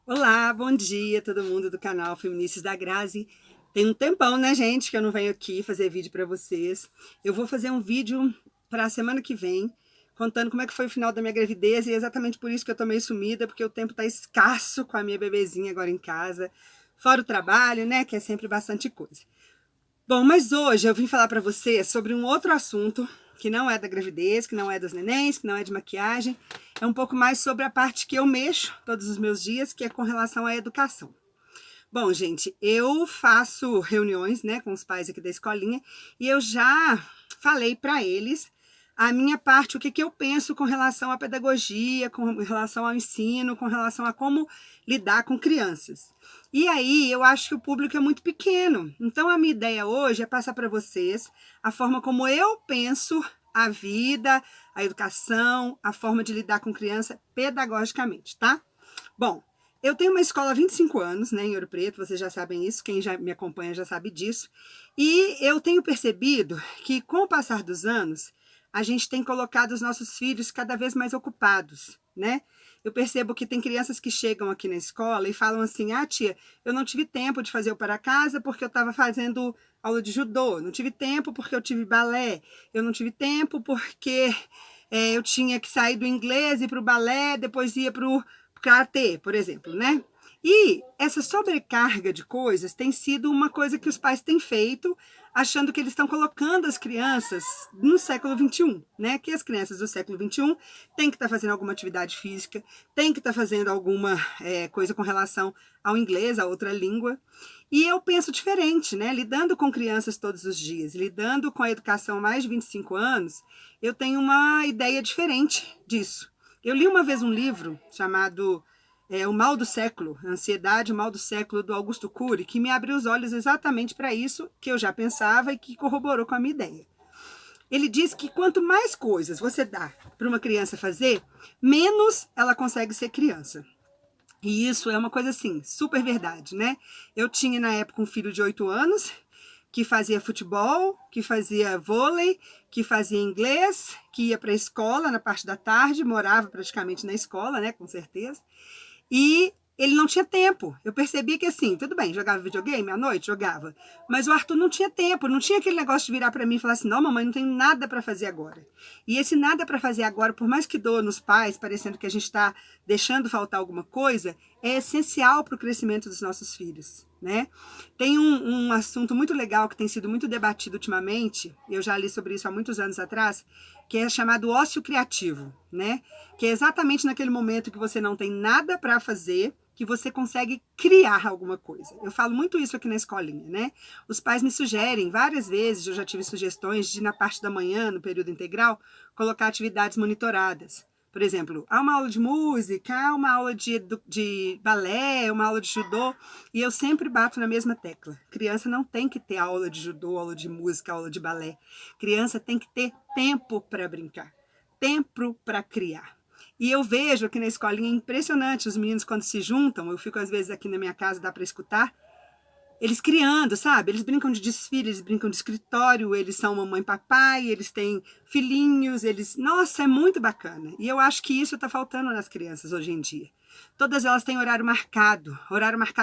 Olá, bom dia todo mundo do canal Feministas da Grazi. Tem um tempão, né, gente, que eu não venho aqui fazer vídeo para vocês. Eu vou fazer um vídeo para a semana que vem, contando como é que foi o final da minha gravidez, e é exatamente por isso que eu tô meio sumida, porque o tempo tá escasso com a minha bebezinha agora em casa, fora o trabalho, né, que é sempre bastante coisa. Bom, mas hoje eu vim falar para você sobre um outro assunto que não é da gravidez, que não é dos nenéns, que não é de maquiagem. É um pouco mais sobre a parte que eu mexo todos os meus dias, que é com relação à educação. Bom, gente, eu faço reuniões, né, com os pais aqui da escolinha e eu já falei para eles a minha parte, o que eu penso com relação à pedagogia, com relação ao ensino, com relação a como lidar com crianças. E aí, eu acho que o público é muito pequeno. Então, a minha ideia hoje é passar para vocês a forma como eu penso a vida, a educação, a forma de lidar com criança pedagogicamente, tá? Bom, eu tenho uma escola há 25 anos, né, em Ouro Preto, vocês já sabem isso, quem já me acompanha já sabe disso. E eu tenho percebido que, com o passar dos anos, a gente tem colocado os nossos filhos cada vez mais ocupados, né? Eu percebo que tem crianças que chegam aqui na escola e falam assim: ah, tia, eu não tive tempo de fazer o para casa porque eu estava fazendo aula de judô, não tive tempo porque eu tive balé, eu não tive tempo porque eu tinha que sair do inglês e para o balé, depois ia para o karatê, por exemplo, né? E essa sobrecarga de coisas tem sido uma coisa que os pais têm feito, achando que eles estão colocando as crianças no século XXI, né? Que as crianças do século XXI têm que estar fazendo alguma atividade física, têm que estar fazendo alguma coisa com relação ao inglês, a outra língua. E eu penso diferente, né? Lidando com crianças todos os dias, lidando com a educação há mais de 25 anos, eu tenho uma ideia diferente disso. Eu li uma vez um livro chamado O Mal do Século, Ansiedade, o Mal do Século, do Augusto Cury, que me abriu os olhos exatamente para isso que eu já pensava e que corroborou com a minha ideia. Ele diz que quanto mais coisas você dá para uma criança fazer, menos ela consegue ser criança. E isso é uma coisa assim, super verdade, né? Eu tinha na época um filho de 8 anos que fazia futebol, que fazia vôlei, que fazia inglês, que ia para a escola na parte da tarde, morava praticamente na escola, né, com certeza. E ele não tinha tempo. Eu percebi que assim, tudo bem, jogava videogame à noite, jogava, mas o Arthur não tinha tempo, não tinha aquele negócio de virar para mim e falar assim: "Não, mamãe, não tenho nada para fazer agora". E esse nada para fazer agora, por mais que doa nos pais, parecendo que a gente está deixando faltar alguma coisa, é essencial para o crescimento dos nossos filhos, né? Tem um assunto muito legal que tem sido muito debatido ultimamente, eu já li sobre isso há muitos anos atrás, que é chamado ócio criativo, né? Que é exatamente naquele momento que você não tem nada para fazer, que você consegue criar alguma coisa. Eu falo muito isso aqui na escolinha, né? Os pais me sugerem várias vezes, eu já tive sugestões de, na parte da manhã, no período integral, colocar atividades monitoradas. Por exemplo, há uma aula de música, há uma aula de balé, uma aula de judô, e eu sempre bato na mesma tecla. Criança não tem que ter aula de judô, aula de música, aula de balé. Criança tem que ter tempo para brincar, tempo para criar. E eu vejo aqui na escolinha impressionante os meninos quando se juntam, eu fico às vezes aqui na minha casa, dá para escutar, eles criando, sabe? Eles brincam de desfile, eles brincam de escritório, eles são mamãe e papai, eles têm filhinhos, eles... Nossa, é muito bacana. E eu acho que isso está faltando nas crianças hoje em dia. Todas elas têm horário marcado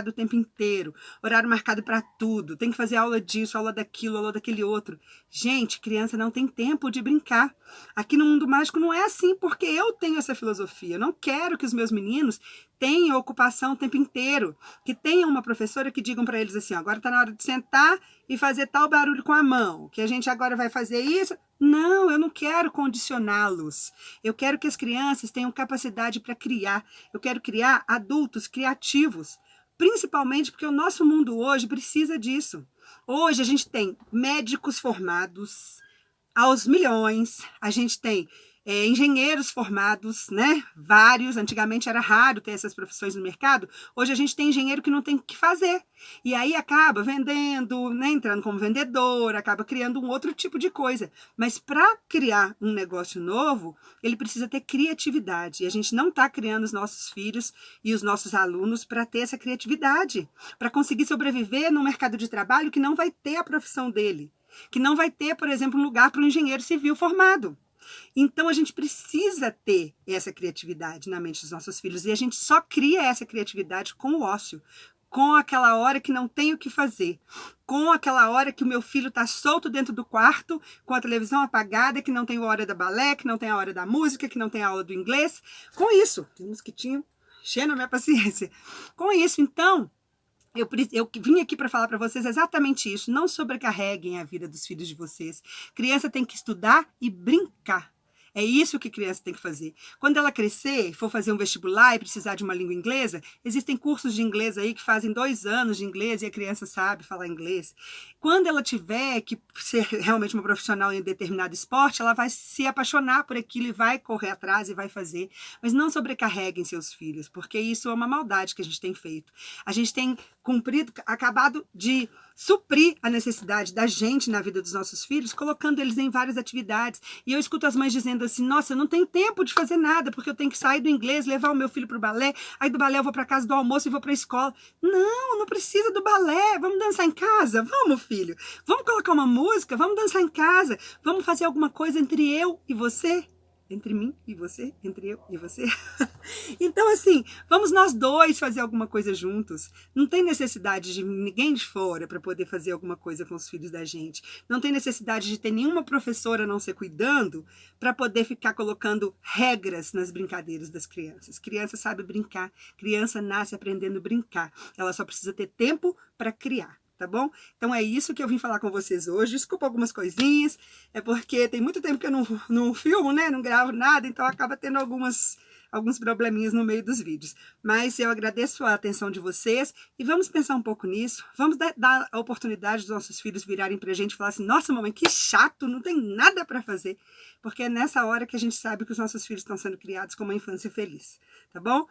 o tempo inteiro, horário marcado para tudo. Tem que fazer aula disso, aula daquilo, aula daquele outro. Gente, criança não tem tempo de brincar. Aqui no Mundo Mágico não é assim, porque eu tenho essa filosofia. Eu não quero que os meus meninos tenham ocupação o tempo inteiro, que tenham uma professora que digam para eles assim: ó, agora está na hora de sentar e fazer tal barulho com a mão, que a gente agora vai fazer isso. Não, eu não quero condicioná-los. Eu quero que as crianças tenham capacidade para criar. Eu quero criar adultos criativos, principalmente porque o nosso mundo hoje precisa disso. Hoje a gente tem médicos formados aos milhões, a gente tem engenheiros formados, né? Vários. Antigamente era raro ter essas profissões no mercado. Hoje a gente tem engenheiro que não tem o que fazer. E aí acaba vendendo, né? Entrando como vendedor, acaba criando um outro tipo de coisa. Mas para criar um negócio novo, ele precisa ter criatividade. E a gente não está criando os nossos filhos e os nossos alunos para ter essa criatividade, para conseguir sobreviver num mercado de trabalho que não vai ter a profissão dele, que não vai ter, por exemplo, um lugar para um engenheiro civil formado. Então a gente precisa ter essa criatividade na mente dos nossos filhos, e a gente só cria essa criatividade com o ócio, com aquela hora que não tem o que fazer, com aquela hora que o meu filho está solto dentro do quarto, com a televisão apagada, que não tem a hora da balé, que não tem a hora da música, que não tem a aula do inglês. Com isso, tem um mosquitinho enchendo a minha paciência. Com isso, então, eu vim aqui para falar para vocês exatamente isso. Não sobrecarreguem a vida dos filhos de vocês. Criança tem que estudar e brincar. É isso que criança tem que fazer. Quando ela crescer, for fazer um vestibular e precisar de uma língua inglesa, existem cursos de inglês aí que fazem 2 anos de inglês e a criança sabe falar inglês. Quando ela tiver que ser realmente uma profissional em determinado esporte, ela vai se apaixonar por aquilo e vai correr atrás e vai fazer. Mas não sobrecarreguem seus filhos, porque isso é uma maldade que a gente tem feito. A gente tem acabado de suprir a necessidade da gente na vida dos nossos filhos, colocando eles em várias atividades. E eu escuto as mães dizendo assim, nossa, eu não tenho tempo de fazer nada, porque eu tenho que sair do inglês, levar o meu filho para o balé, aí do balé eu vou para casa do almoço e vou para a escola. Não, não precisa do balé, vamos dançar em casa? Vamos, filho. Vamos colocar uma música? Vamos dançar em casa? Vamos fazer alguma coisa entre eu e você? Entre mim e você? Entre eu e você? Então, assim, vamos nós dois fazer alguma coisa juntos. Não tem necessidade de ninguém de fora para poder fazer alguma coisa com os filhos da gente. Não tem necessidade de ter nenhuma professora não se cuidando para poder ficar colocando regras nas brincadeiras das crianças. Criança sabe brincar. Criança nasce aprendendo a brincar. Ela só precisa ter tempo para criar. Tá bom? Então é isso que eu vim falar com vocês hoje. Desculpa algumas coisinhas, é porque tem muito tempo que eu não filmo, né? Não gravo nada, então acaba tendo alguns probleminhas no meio dos vídeos. Mas eu agradeço a atenção de vocês e vamos pensar um pouco nisso. Vamos dar a oportunidade dos nossos filhos virarem pra gente e falar assim, nossa, mamãe, que chato, não tem nada para fazer. Porque é nessa hora que a gente sabe que os nossos filhos estão sendo criados com uma infância feliz. Tá bom?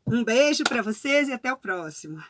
Um beijo para vocês e até o próximo.